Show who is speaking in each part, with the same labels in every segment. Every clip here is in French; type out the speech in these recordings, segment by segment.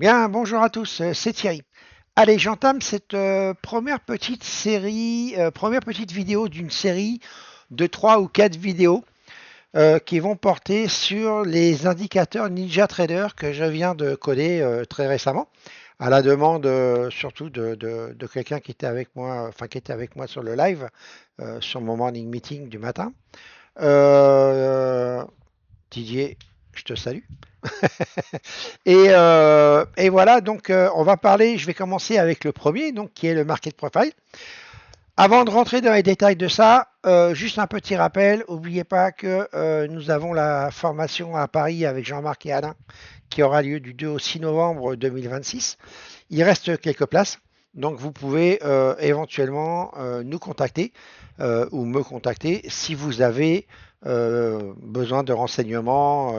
Speaker 1: Bien, bonjour à tous, c'est Thierry. Allez, j'entame cette première petite série, première petite vidéo d'une série de 3 ou 4 vidéos qui vont porter sur les indicateurs NinjaTrader que je viens de coder très récemment, à la demande surtout de quelqu'un qui était avec moi, enfin qui était avec moi sur le live, sur mon morning meeting du matin. Euh, Didier, je te salue. Et voilà, donc on va parler, je vais commencer avec le premier, donc qui est le market profile. Avant de rentrer dans les détails de ça, juste un petit rappel, n'oubliez pas que nous avons la formation à Paris avec Jean-Marc et Alain qui aura lieu du 2 au 6 novembre 2026. Il reste quelques places, donc vous pouvez éventuellement nous contacter ou me contacter si vous avez besoin de renseignements.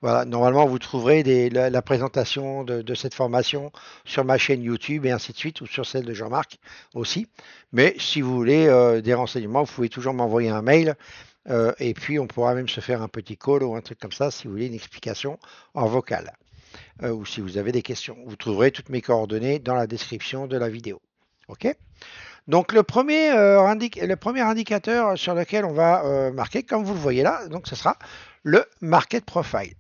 Speaker 1: Voilà, normalement, vous trouverez la présentation de cette formation sur ma chaîne YouTube et ainsi de suite, ou sur celle de Jean-Marc aussi. Mais si vous voulez des renseignements, vous pouvez toujours m'envoyer un mail. Et puis, on pourra même se faire un petit call ou un truc comme ça si vous voulez une explication en vocal ou si vous avez des questions. Vous trouverez toutes mes coordonnées dans la description de la vidéo. OK? Donc le premier indicateur sur lequel on va marquer, comme vous le voyez là, donc ce sera le market profile.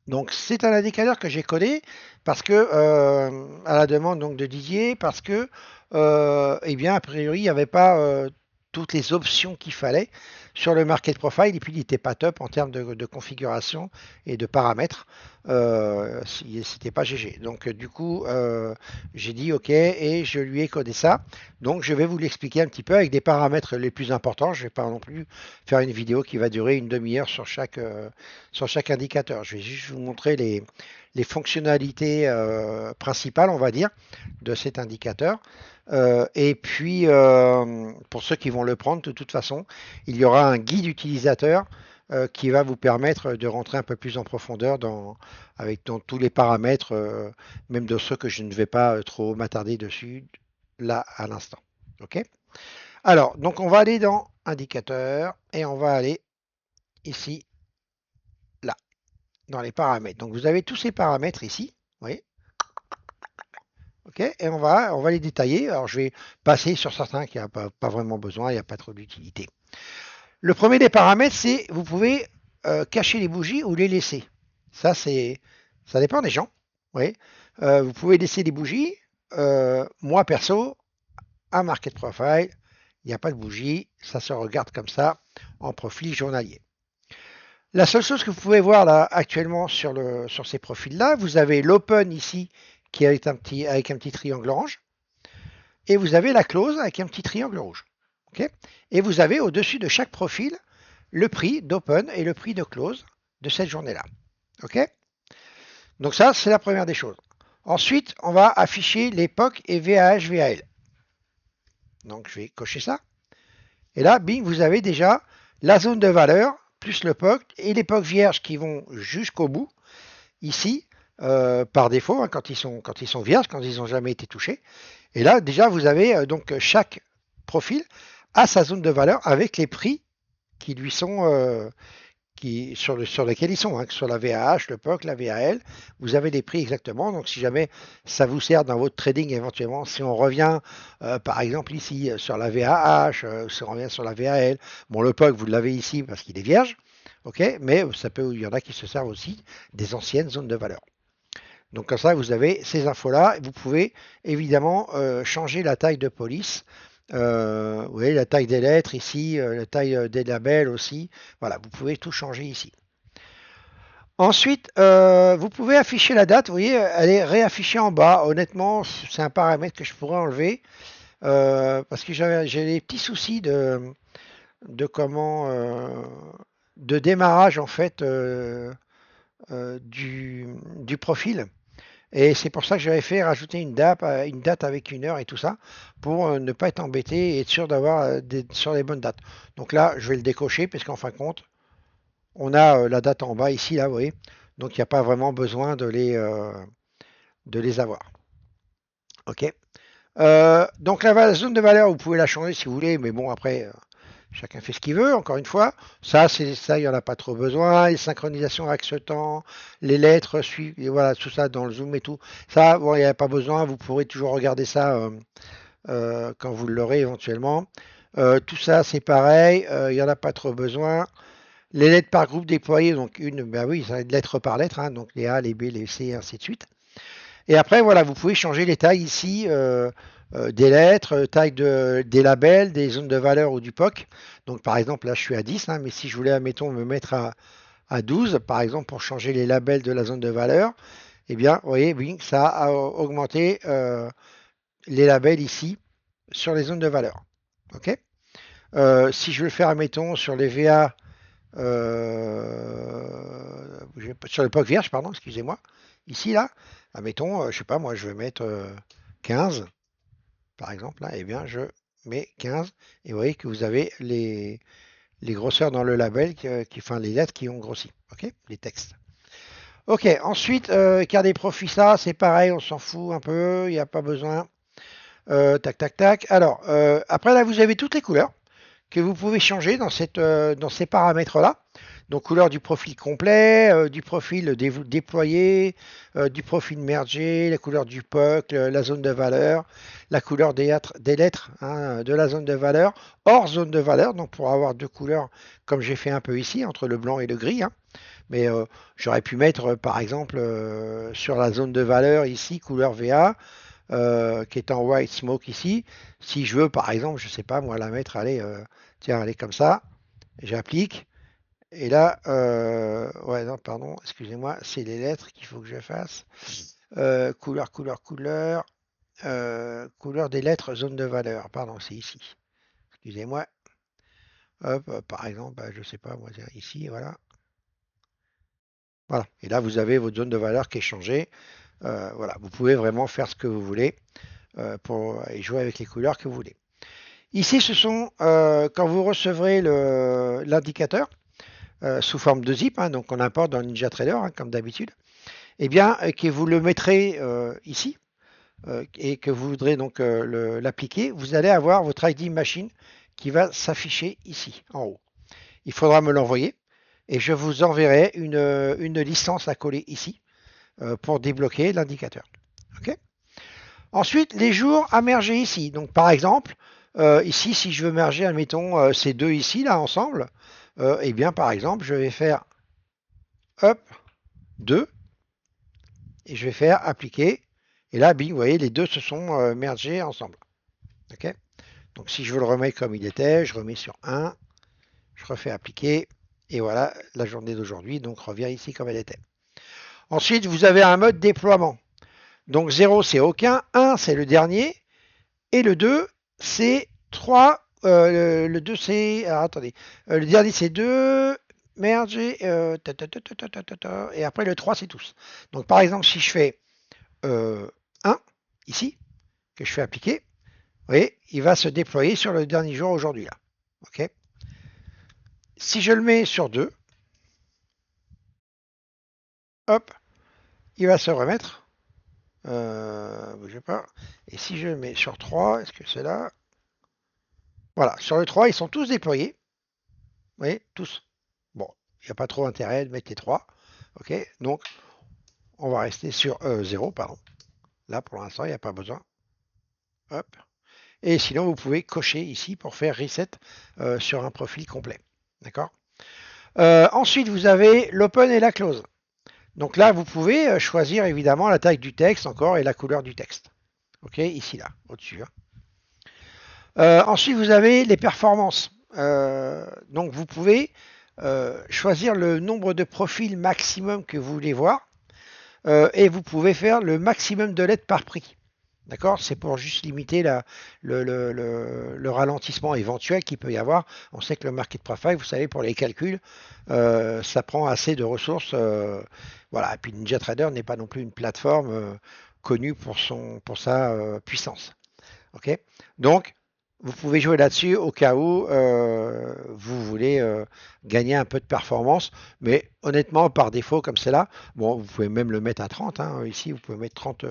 Speaker 1: Donc c'est un indicateur que j'ai codé parce que à la demande donc de Didier, parce que eh bien a priori il n'y avait pas toutes les options qu'il fallait sur le market profile et puis il n'était pas top en termes de configuration et de paramètres. C'était pas GG. Donc du coup j'ai dit OK et je lui ai codé ça. Donc je vais vous l'expliquer un petit peu avec des paramètres les plus importants. Je ne vais pas non plus faire une vidéo qui va durer une demi-heure sur chaque indicateur. Je vais juste vous montrer les fonctionnalités principales, on va dire, de cet indicateur. Et puis, pour ceux qui vont le prendre, de toute façon, il y aura un guide utilisateur qui va vous permettre de rentrer un peu plus en profondeur dans tous les paramètres, même de ceux que je ne vais pas trop m'attarder dessus là à l'instant. OK? Alors, donc on va aller dans indicateur et on va aller ici, là, dans les paramètres. Donc vous avez tous ces paramètres ici, vous voyez, ok, et on va les détailler. Alors je vais passer sur certains qui n'ont pas vraiment besoin, il n'y a pas trop d'utilité. Le premier des paramètres, c'est vous pouvez cacher les bougies ou les laisser. Ça dépend des gens. Oui. Vous pouvez laisser des bougies. Moi perso, un market profile, il n'y a pas de bougie, ça se regarde comme ça en profil journalier. La seule chose que vous pouvez voir là actuellement sur ces profils-là, vous avez l'open ici qui est avec un petit triangle orange et vous avez la close avec un petit triangle rouge. Okay, et vous avez au-dessus de chaque profil le prix d'open et le prix de close de cette journée-là. Okay, donc ça, c'est la première des choses. Ensuite, on va afficher l'époque et VAH, VAL. Donc je vais cocher ça. Et là, bing, vous avez déjà la zone de valeur plus l'époque et l'époque vierge qui vont jusqu'au bout ici par défaut hein, quand ils sont vierges, quand ils n'ont jamais été touchés. Et là déjà vous avez donc chaque profil a sa zone de valeur avec les prix qui lui sont sur lesquels ils sont, hein, que ce soit la VAH, le POC, la VAL, vous avez les prix exactement. Donc si jamais ça vous sert dans votre trading éventuellement, si on revient par exemple ici sur la VAH, si on revient sur la VAL, bon le POC vous l'avez ici parce qu'il est vierge, ok, mais il y en a qui se servent aussi des anciennes zones de valeur. Donc comme ça, vous avez ces infos-là. Vous pouvez évidemment changer la taille de police. Vous voyez la taille des lettres ici, la taille des labels aussi. Voilà, vous pouvez tout changer ici. Ensuite, vous pouvez afficher la date. Vous voyez, elle est réaffichée en bas. Honnêtement, c'est un paramètre que je pourrais enlever parce que j'ai des petits soucis de comment de démarrage en fait du profil. Et c'est pour ça que j'avais fait rajouter une date avec une heure et tout ça, pour ne pas être embêté et être sûr d'avoir sur les bonnes dates. Donc là, je vais le décocher, parce qu'en fin de compte, on a la date en bas ici, là, vous voyez. Donc il n'y a pas vraiment besoin de les avoir. OK. Donc la zone de valeur, vous pouvez la changer si vous voulez, mais bon, après, Chacun fait ce qu'il veut, encore une fois. Ça, il n'y en a pas trop besoin. Les synchronisations axe-temps, les lettres suivent, et voilà, tout ça dans le zoom et tout. Ça, bon, il n'y a pas besoin. Vous pourrez toujours regarder ça quand vous l'aurez éventuellement. Tout ça, c'est pareil. Il n'y en a pas trop besoin. Les lettres par groupe déployées, donc une, ben oui, ça va être lettre par lettre, hein, donc les A, les B, les C, et ainsi de suite. Et après, voilà, vous pouvez changer les tailles ici des lettres, taille des labels, des zones de valeur ou du POC. Donc par exemple, là je suis à 10, hein, mais si je voulais, admettons, me mettre à 12, par exemple, pour changer les labels de la zone de valeur, eh bien, vous voyez, oui, ça a augmenté les labels ici sur les zones de valeur. OK. Si je veux le faire, admettons, sur les VA, sur le POC vierge, pardon, excusez-moi, ici, là, admettons, je sais pas, moi, je vais mettre 15, par exemple, là, eh bien, je mets 15, et vous voyez que vous avez les grosseurs dans le label, enfin, les lettres qui ont grossi, ok, les textes. Ok, ensuite, quart des profits, ça, c'est pareil, on s'en fout un peu, il n'y a pas besoin. Tac, tac, tac. Alors, après, là, vous avez toutes les couleurs que vous pouvez changer dans ces paramètres-là. Donc couleur du profil complet, du profil déployé, du profil mergé, la couleur du POC, la zone de valeur, la couleur des lettres hein, de la zone de valeur, hors zone de valeur, donc pour avoir deux couleurs comme j'ai fait un peu ici, entre le blanc et le gris. Hein. Mais j'aurais pu mettre par exemple sur la zone de valeur ici, couleur VA, qui est en white smoke ici. Si je veux par exemple, je sais pas moi la mettre, allez, tiens, allez comme ça, j'applique. Et là, ouais, non, pardon, excusez-moi, c'est les lettres qu'il faut que je fasse. Couleur, couleur, couleur. Couleur des lettres, zone de valeur. Pardon, c'est ici. Excusez-moi. Hop, par exemple, bah, je sais pas, moi, ici, voilà. Voilà. Et là, vous avez votre zone de valeur qui est changée. Voilà, vous pouvez vraiment faire ce que vous voulez pour et jouer avec les couleurs que vous voulez. Ici, ce sont quand vous recevrez l'indicateur. Sous forme de zip, hein, donc on importe dans NinjaTrader, hein, comme d'habitude, et bien que vous le mettrez ici et que vous voudrez donc l'appliquer, vous allez avoir votre ID machine qui va s'afficher ici, en haut. Il faudra me l'envoyer et je vous enverrai une licence à coller ici pour débloquer l'indicateur. Okay. Ensuite, les jours à merger ici. Donc par exemple, ici, si je veux merger, admettons, ces deux ici, là, ensemble, eh bien par exemple, je vais faire hop, 2, et je vais faire appliquer. Et là, bing, vous voyez, les deux se sont mergés ensemble. Ok. Donc si je veux le remettre comme il était, je remets sur 1, je refais appliquer, et voilà, la journée d'aujourd'hui, donc revient ici comme elle était. Ensuite, vous avez un mode déploiement. Donc 0, c'est aucun, 1, c'est le dernier, et le 2, c'est 3. Le 2, c'est... Alors, attendez. Le dernier, c'est 2. Merge. Et après, le 3, c'est tous. Donc, par exemple, si je fais 1, ici, que je fais appliquer, vous voyez, il va se déployer sur le dernier jour aujourd'hui. Là. OK. Si je le mets sur 2, hop, il va se remettre. Bougez pas. Et si je le mets sur 3, est-ce que c'est là? Voilà, sur le 3, ils sont tous déployés. Vous voyez, tous. Bon, il n'y a pas trop intérêt de mettre les 3. OK, donc on va rester sur 0, pardon. Là, pour l'instant, il n'y a pas besoin. Hop. Et sinon, vous pouvez cocher ici pour faire reset sur un profil complet. D'accord. Ensuite, vous avez l'open et la close. Donc là, vous pouvez choisir évidemment la taille du texte encore et la couleur du texte. OK, ici, là, au-dessus. Hein. Ensuite, vous avez les performances. Donc, vous pouvez choisir le nombre de profils maximum que vous voulez voir et vous pouvez faire le maximum de lettres par prix. D'accord. C'est pour juste limiter le ralentissement éventuel qu'il peut y avoir. On sait que le market profile, vous savez, pour les calculs, ça prend assez de ressources. Voilà. Et puis NinjaTrader n'est pas non plus une plateforme connue pour sa puissance. Ok. Donc, vous pouvez jouer là-dessus au cas où vous voulez gagner un peu de performance. Mais honnêtement, par défaut, comme c'est là, bon, vous pouvez même le mettre à 30. Hein, ici, vous pouvez mettre 30.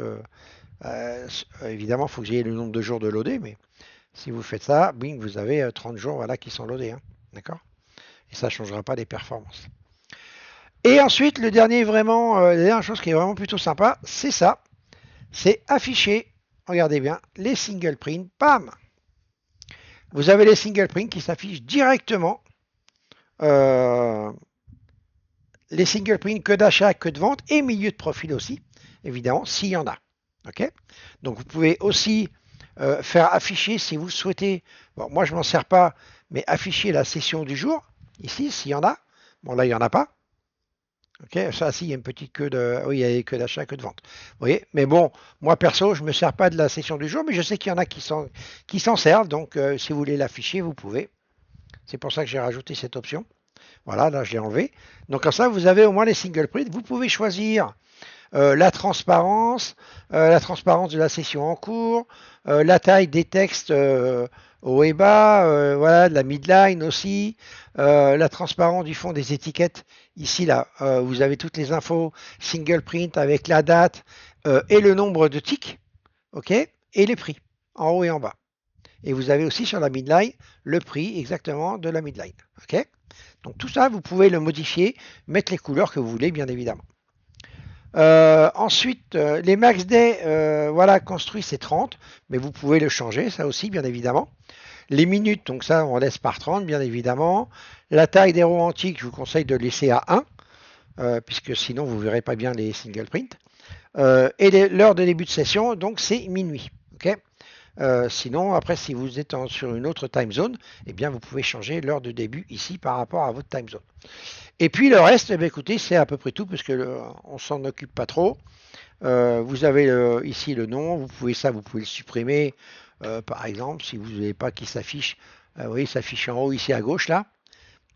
Speaker 1: Évidemment, il faut que j'aie le nombre de jours de loader, mais Si vous faites ça, bing, vous avez 30 jours voilà, qui sont loadés. Hein. D'accord? Et ça ne changera pas les performances. Et ensuite, la dernière chose qui est vraiment plutôt sympa, c'est ça. C'est afficher, regardez bien, les single print. Bam! Vous avez les single print qui s'affichent directement. Euh, les single print que d'achat, que de vente et milieu de profil aussi, évidemment, s'il y en a. Ok? Donc vous pouvez aussi faire afficher si vous le souhaitez. Bon, moi je m'en sers pas, mais afficher la session du jour, ici, s'il y en a. Bon, là, il n'y en a pas. Ok, ça, si, il y a une petite queue de. Oui, il y a que d'achat, que de vente. Vous voyez, mais bon, moi perso, je ne me sers pas de la session du jour, mais je sais qu'il y en a qui s'en servent. Donc, si vous voulez l'afficher, vous pouvez. C'est pour ça que j'ai rajouté cette option. Voilà, là, je l'ai enlevé. Donc, comme ça, vous avez au moins les single print. Vous pouvez choisir la transparence de la session en cours, la taille des textes haut et bas, voilà, de la midline aussi, la transparence du fond des étiquettes. Ici, là, vous avez toutes les infos single print avec la date et le nombre de ticks, ok, et les prix en haut et en bas. Et vous avez aussi sur la midline le prix exactement de la midline, ok. Donc tout ça, vous pouvez le modifier, mettre les couleurs que vous voulez, bien évidemment. Ensuite, les max day, voilà, construit c'est 30, mais vous pouvez le changer, ça aussi, bien évidemment. Les minutes, donc ça, on laisse par 30, bien évidemment. La taille des rows antiques, je vous conseille de laisser à 1, puisque sinon vous ne verrez pas bien les single print. Et l'heure de début de session, donc c'est minuit. Okay. Sinon, après, si vous êtes sur une autre time zone, eh bien, vous pouvez changer l'heure de début ici par rapport à votre time zone. Et puis le reste, eh bien, écoutez, c'est à peu près tout, parce que on s'en occupe pas trop. Vous avez ici le nom, vous pouvez le supprimer, par exemple, si vous ne voulez pas qu'il s'affiche. Vous voyez, il s'affiche en haut ici à gauche là.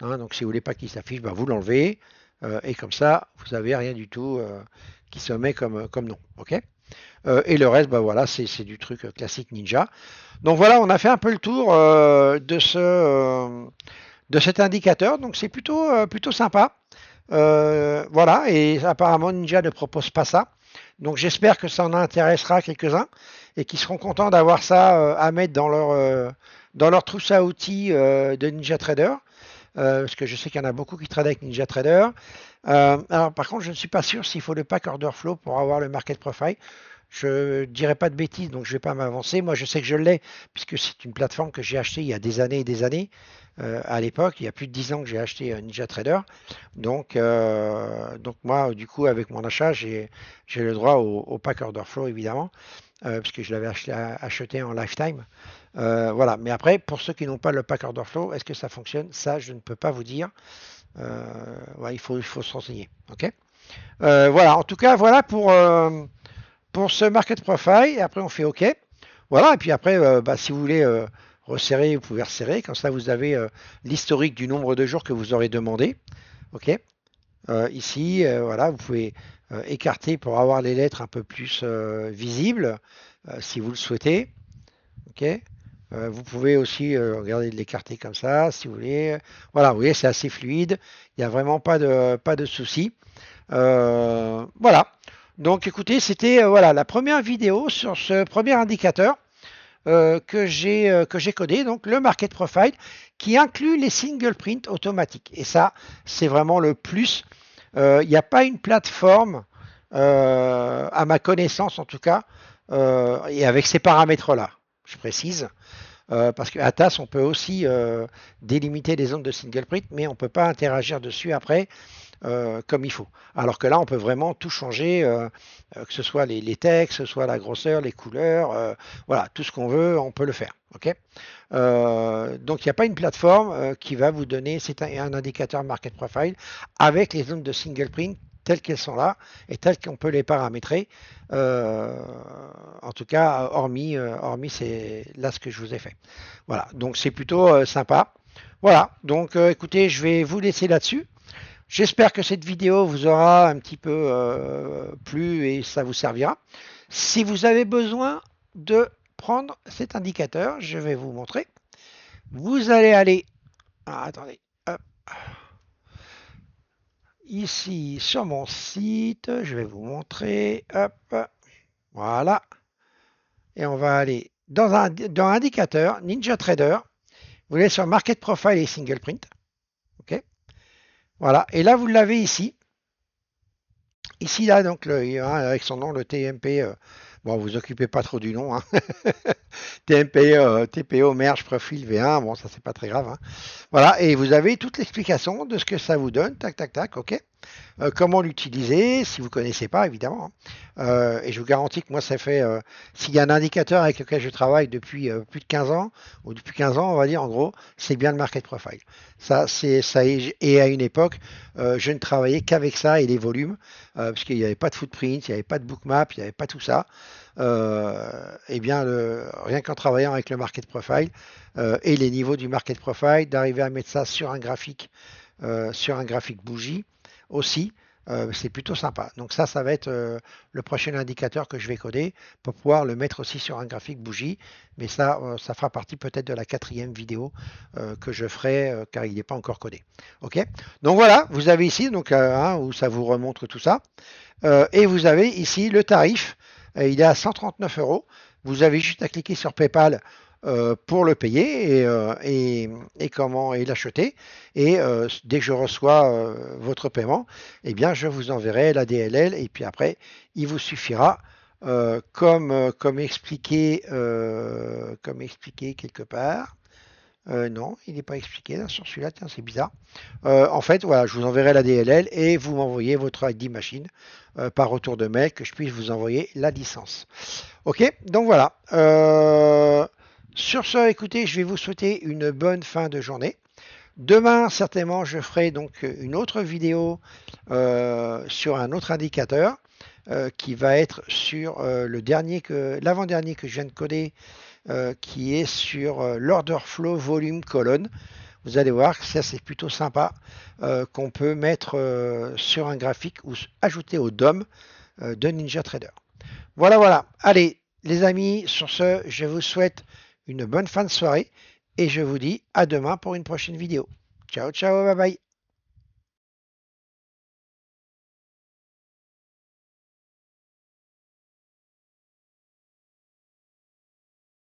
Speaker 1: Hein, donc si vous ne voulez pas qu'il s'affiche, bah, vous l'enlevez. Et comme ça, vous n'avez rien du tout qui se met comme nom. Ok. Et le reste, bah voilà, c'est du truc classique Ninja. Donc voilà, on a fait un peu le tour de cet indicateur. Donc c'est plutôt sympa. Voilà, et apparemment Ninja ne propose pas ça. Donc j'espère que ça en intéressera quelques-uns et qui seront contents d'avoir ça à mettre dans leur trousse à outils de Ninja Trader. Parce que je sais qu'il y en a beaucoup qui tradent avec Ninja Trader. Alors par contre, je ne suis pas sûr s'il faut le pack order flow pour avoir le market profile. Je ne dirais pas de bêtises, donc je ne vais pas m'avancer. Moi, je sais que je l'ai, puisque c'est une plateforme que j'ai achetée il y a des années et des années. À l'époque, il y a plus de 10 ans que j'ai acheté Ninja Trader. Donc moi, du coup, avec mon achat, j'ai le droit au pack order flow, évidemment, puisque je l'avais acheté en lifetime. Voilà. Mais après, pour ceux qui n'ont pas le pack order flow, est-ce que ça fonctionne? Ça, je ne peux pas vous dire. Ouais, il faut se renseigner. Ok. Voilà. En tout cas, voilà pour ce market profile. Et après, on fait OK. Voilà. Et puis après, bah, si vous voulez resserrer, vous pouvez resserrer. Comme ça, vous avez l'historique du nombre de jours que vous aurez demandé. OK. Ici, voilà, vous pouvez écarter pour avoir les lettres un peu plus visibles, si vous le souhaitez. OK. Vous pouvez aussi regarder l'écarter comme ça, si vous voulez. Voilà, vous voyez, c'est assez fluide. Il n'y a vraiment pas de souci. Voilà. Donc, écoutez, c'était voilà la première vidéo sur ce premier indicateur que j'ai codé, donc le market profile, qui inclut les single print automatiques. Et ça, c'est vraiment le plus. Il n'y a pas une plateforme, à ma connaissance en tout cas, et avec ces paramètres-là, je précise. Parce qu'à TAS, on peut aussi délimiter les zones de single print, mais on ne peut pas interagir dessus après comme il faut. Alors que là, on peut vraiment tout changer, que ce soit les textes, que ce soit la grosseur, les couleurs, voilà, tout ce qu'on veut, on peut le faire. Ok. Donc, il n'y a pas une plateforme qui va vous donner, c'est un indicateur market profile avec les zones de single print telles qu'elles sont là et telles qu'on peut les paramétrer. En tout cas, hormis c'est là ce que je vous ai fait. Voilà, donc c'est plutôt sympa. Voilà, donc écoutez, je vais vous laisser là-dessus. J'espère que cette vidéo vous aura un petit peu plu et ça vous servira. Si vous avez besoin de prendre cet indicateur, je vais vous montrer. Vous allez aller, attendez, hop, ici sur mon site, je vais vous montrer, hop, voilà, et on va aller dans indicateur, NinjaTrader, vous allez sur Market Profile et Single Print. OK. Voilà. Et là, vous l'avez ici. Ici, là, donc, avec son nom, le TMP. Bon, vous occupez pas trop du nom. Hein. TMP, TPO, Merge, Profil, V1. Bon, ça, c'est pas très grave. Hein. Voilà. Et vous avez toute l'explication de ce que ça vous donne. Tac, tac, tac. OK. Comment l'utiliser, si vous ne connaissez pas, évidemment. Hein. Et je vous garantis que moi, ça fait, s'il y a un indicateur avec lequel je travaille depuis plus de 15 ans, ou depuis 15 ans, on va dire, en gros, c'est bien le market profile. Ça, et à une époque, je ne travaillais qu'avec ça et les volumes, parce qu'il n'y avait pas de footprint, il n'y avait pas de bookmap, il n'y avait pas tout ça. Et bien, rien qu'en travaillant avec le market profile et les niveaux du market profile, d'arriver à mettre ça sur un graphique bougie, aussi, c'est plutôt sympa. Donc ça va être le prochain indicateur que je vais coder pour pouvoir le mettre aussi sur un graphique bougie. Mais ça fera partie peut-être de la 4e vidéo que je ferai car il n'est pas encore codé. OK. Donc voilà, vous avez ici donc où ça vous remontre tout ça. Et vous avez ici le tarif. Il est à 139 euros. Vous avez juste à cliquer sur PayPal pour le payer et l'acheter. Et dès que je reçois votre paiement, eh bien, je vous enverrai la DLL. Et puis après, il vous suffira, comme expliqué quelque part. Non, il n'est pas expliqué là, sur celui-là, tiens, c'est bizarre. En fait, voilà, je vous enverrai la DLL et vous m'envoyez votre ID machine par retour de mail que je puisse vous envoyer la licence. Ok, donc voilà. Sur ce, écoutez, je vais vous souhaiter une bonne fin de journée. Demain, certainement, je ferai donc une autre vidéo sur un autre indicateur qui va être sur l'avant-dernier que je viens de coder, qui est sur l'order flow volume colonne. Vous allez voir que ça c'est plutôt sympa qu'on peut mettre sur un graphique ou ajouter au DOM de NinjaTrader. Voilà, voilà. Allez, les amis, sur ce, je vous souhaite une bonne fin de soirée et je vous dis à demain pour une prochaine vidéo. Ciao, ciao, bye bye.